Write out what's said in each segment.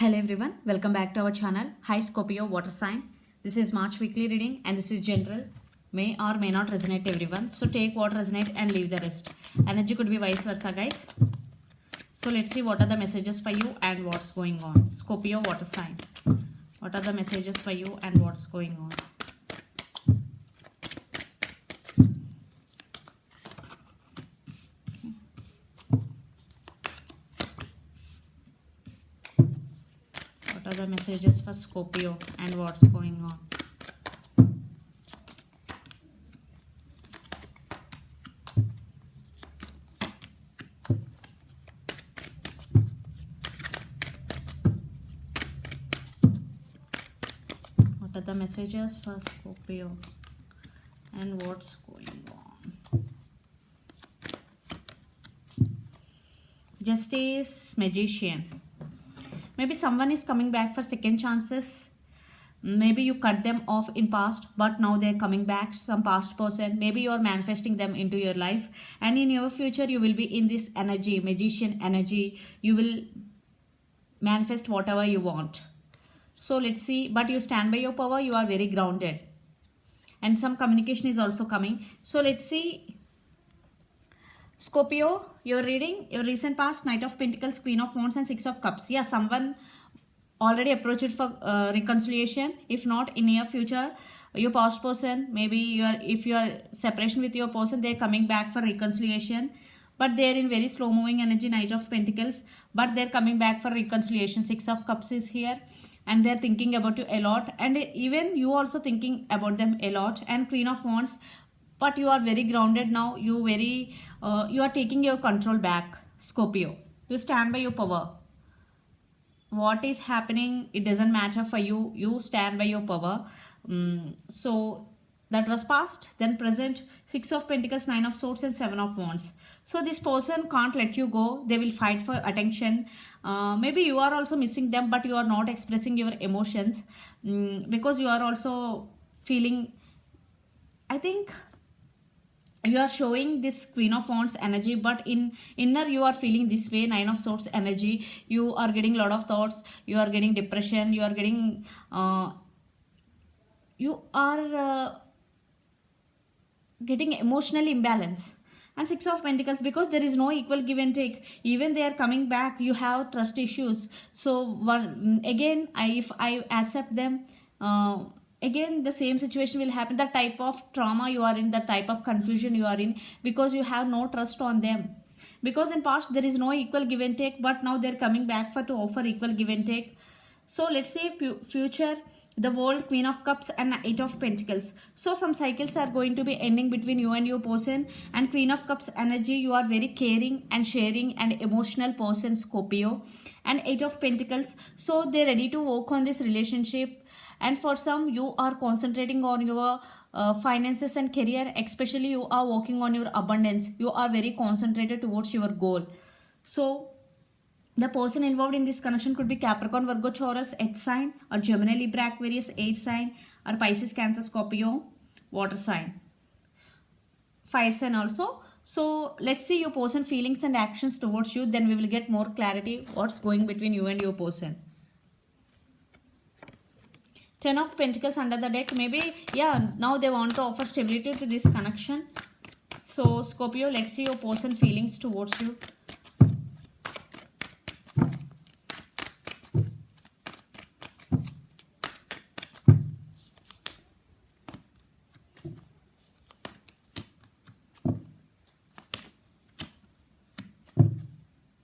Hello everyone, welcome back to our channel. Hi Scorpio water sign. This is March weekly reading and this is general. May or may not resonate everyone. So take what resonate and leave the rest. Energy could be vice versa guys. So let's see what are the messages for you and what's going on. Scorpio water sign. What are the messages for you and what's going on? What are the messages for Scorpio and what's going on? What are the messages for Scorpio and what's going on? Justice, Magician. Maybe someone is coming back for second chances. Maybe you cut them off in past, but now they're coming back. Some past person. Maybe you're manifesting them into your life. And in your future, you will be in this energy, Magician energy. You will manifest whatever you want. So let's see. But you stand by your power. You are very grounded. And some communication is also coming. So let's see. Scorpio, you're reading your recent past, Knight of Pentacles, Queen of Wands and Six of Cups. Yeah, someone already approached for reconciliation. If not, in near future, your past person, maybe if you are separation with your person, they're coming back for reconciliation. But they're in very slow moving energy, Knight of Pentacles. But they're coming back for reconciliation. Six of Cups is here. And they're thinking about you a lot. And even you also thinking about them a lot. And Queen of Wands. But you are very grounded now. You are taking your control back, Scorpio. You stand by your power. What is happening, it doesn't matter for you. You stand by your power. So that was past. Then present, Six of Pentacles, Nine of Swords and Seven of Wands. So this person can't let you go. They will fight for attention. Maybe you are also missing them, but you are not expressing your emotions because you are also feeling, I think, you are showing this Queen of Wands energy, but in inner you are feeling this way, Nine of Swords energy. You are getting a lot of thoughts. You are getting depression. You are getting getting emotional imbalance. And Six of Pentacles, because there is no equal give and take. Even they are coming back, you have trust issues. So again, if I accept them, again the same situation will happen. The type of trauma you are in, the type of confusion you are in, because you have no trust on them. Because in past there is no equal give and take, but now they're coming back to offer equal give and take. So let's say future, the World, Queen of Cups and Eight of Pentacles. So some cycles are going to be ending between you and your person. And Queen of Cups energy, you are very caring and sharing and emotional person, Scorpio. And Eight of Pentacles, so they're ready to work on this relationship. And for some, you are concentrating on your finances and career. Especially you are working on your abundance. You are very concentrated towards your goal. So the person involved in this connection could be Capricorn, Virgo, Taurus, Earth sign, or Gemini, Libra, Aquarius, Air sign, or Pisces, Cancer, Scorpio, water sign, fire sign also. So let's see your person feelings and actions towards you. Then we will get more clarity what's going between you and your person. Ten of Pentacles under the deck. Maybe, yeah, now they want to offer stability to this connection. So Scorpio, let's see your person feelings towards you.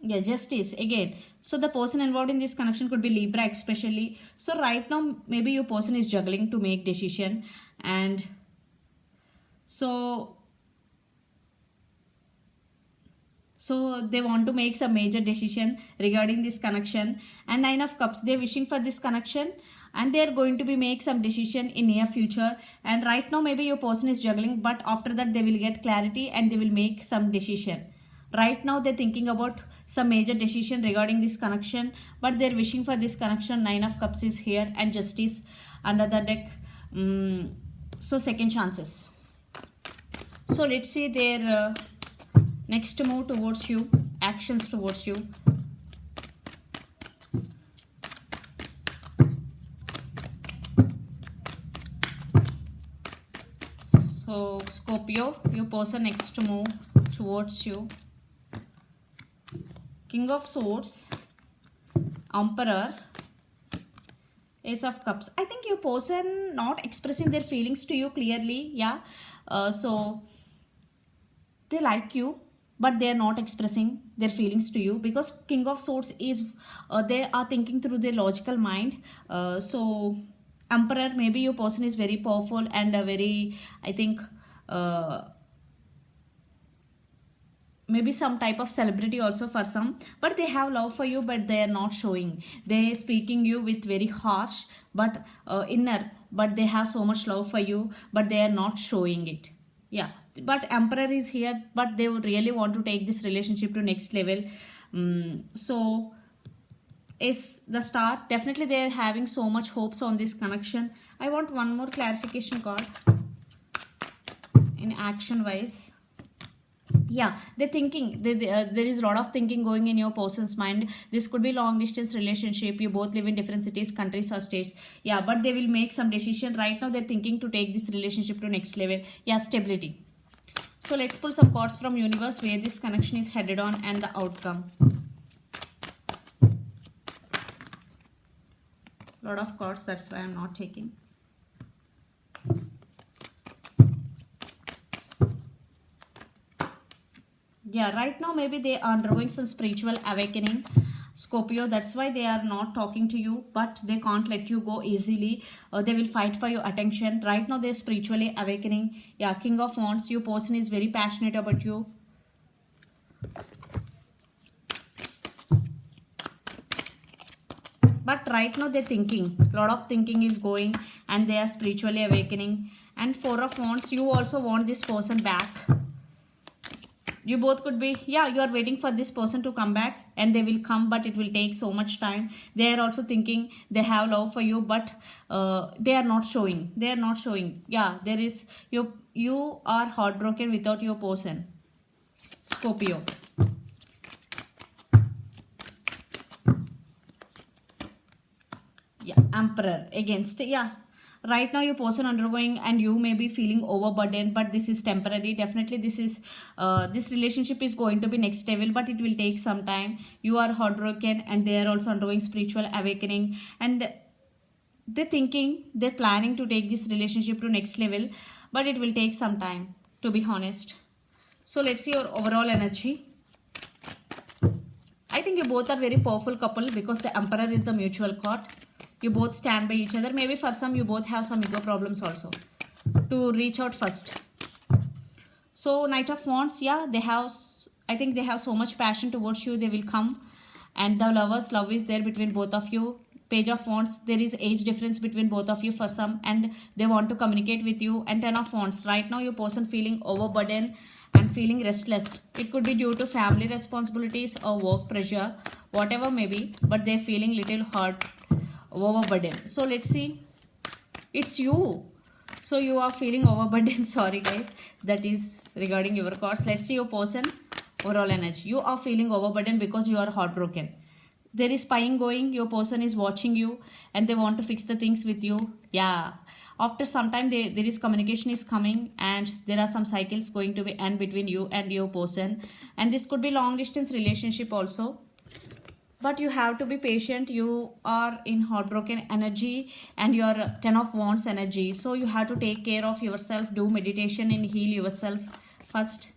Yeah, Justice again. So the person involved in this connection could be Libra especially. So right now maybe your person is juggling to make decision, and so they want to make some major decision regarding this connection. And Nine of Cups, they're wishing for this connection and they're going to be make some decision in near future. And right now maybe your person is juggling, but after that they will get clarity and they will make some decision. Right now they're thinking about some major decision regarding this connection, but they're wishing for this connection. Nine of Cups is here and Justice under the deck. So second chances. So let's see their next move towards you, actions towards you. So Scorpio, your person next to move towards you. King of Swords, Emperor, Ace of Cups. I think your person not expressing their feelings to you clearly. Yeah. So they like you, but they are not expressing their feelings to you, because King of Swords is they are thinking through their logical mind. So Emperor, maybe your person is very powerful and very, I think, uh, maybe some type of celebrity also for some, but they have love for you, but they are not showing. They speaking you with very harsh but inner, but they have so much love for you, but they are not showing it. Yeah, but Emperor is here, but they would really want to take this relationship to next level. So is the Star, definitely they are having so much hopes on this connection. I want one more clarification card in action wise. Yeah, they're thinking, there is a lot of thinking going in your person's mind. This could be long distance relationship, you both live in different cities, countries or states. Yeah, but they will make some decision. Right now they're thinking to take this relationship to next level. Yeah, stability. So let's pull some cards from universe where this connection is headed on and the outcome. Lot of cards, that's why I'm not taking. Yeah, right now maybe they are undergoing some spiritual awakening, Scorpio. That's why they are not talking to you, but they can't let you go easily. They will fight for your attention. Right now they're spiritually awakening. Yeah, King of Wands, your person is very passionate about you. But right now they're thinking, a lot of thinking is going, and they are spiritually awakening. And Four of Wands, you also want this person back. You both could be, yeah, you are waiting for this person to come back, and they will come, but it will take so much time. They are also thinking they have love for you, but they are not showing. They are not showing. Yeah, there is, you are heartbroken without your person, Scorpio. Yeah, Emperor against, yeah, right now your person undergoing, and you may be feeling overburdened, but this is temporary. Definitely this is this relationship is going to be next level, but it will take some time. You are heartbroken, and they are also undergoing spiritual awakening, and they're thinking, they're planning to take this relationship to next level, but it will take some time, to be honest. So let's see your overall energy. I think you both are very powerful couple, because the Emperor is the mutual card. You both stand by each other. Maybe for some you both have some ego problems also, to reach out first. So Knight of Wands, yeah, they have, I think they have so much passion towards you. They will come, and the lovers, love is there between both of you. Page of Wands, there is age difference between both of you for some, and they want to communicate with you. And Ten of Wands, right now your person feeling overburdened and feeling restless. It could be due to family responsibilities or work pressure, whatever may be, but they're feeling little hurt, overburdened. So let's see, it's you. So you are feeling overburdened. Sorry guys, that is regarding your cards. Let's see your person overall energy. You are feeling overburdened because you are heartbroken. There is spying going, your person is watching you, and they want to fix the things with you. Yeah, after some time there is communication is coming, and there are some cycles going to be end between you and your person, and this could be long distance relationship also. But you have to be patient. You are in heartbroken energy, and you are Ten of Wands energy, so you have to take care of yourself, do meditation and heal yourself first.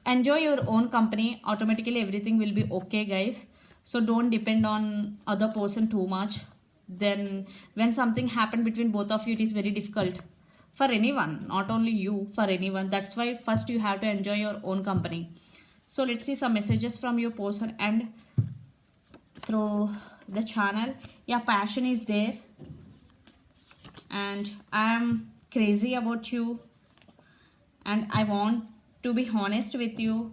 Enjoy your own company, automatically everything will be okay guys. So don't depend on other person too much. Then when something happened between both of you, it is very difficult for anyone, not only you, for anyone. That's why first you have to enjoy your own company. So let's see some messages from your person and through the channel. Yeah, passion is there, and I am crazy about you, and I want to be honest with you,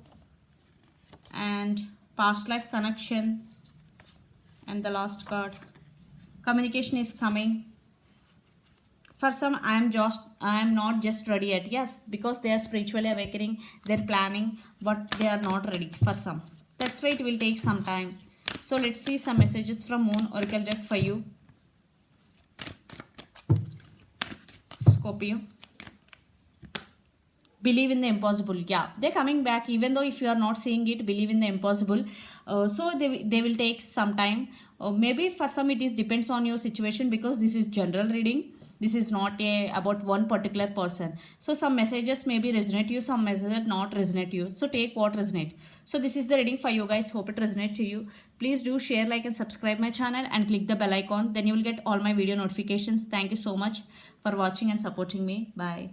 and past life connection. And the last card, communication is coming. For some, I am not just ready yet. Yes, because they are spiritually awakening, they're planning, but they are not ready for some. That's why it will take some time. So let's see some messages from Moon Oracle deck for you, Scorpio. believe in the impossible. Yeah, they're coming back, even though if you are not seeing it, believe in the impossible. So they will take some time. Maybe for some it is depends on your situation, because this is general reading. This is not about one particular person. So some messages maybe resonate you, some messages not resonate you. So take what resonate. So this is the reading for you guys. Hope it resonate to you. Please do share, like and subscribe my channel and click the bell icon. Then you will get all my video notifications. Thank you so much for watching and supporting me. Bye.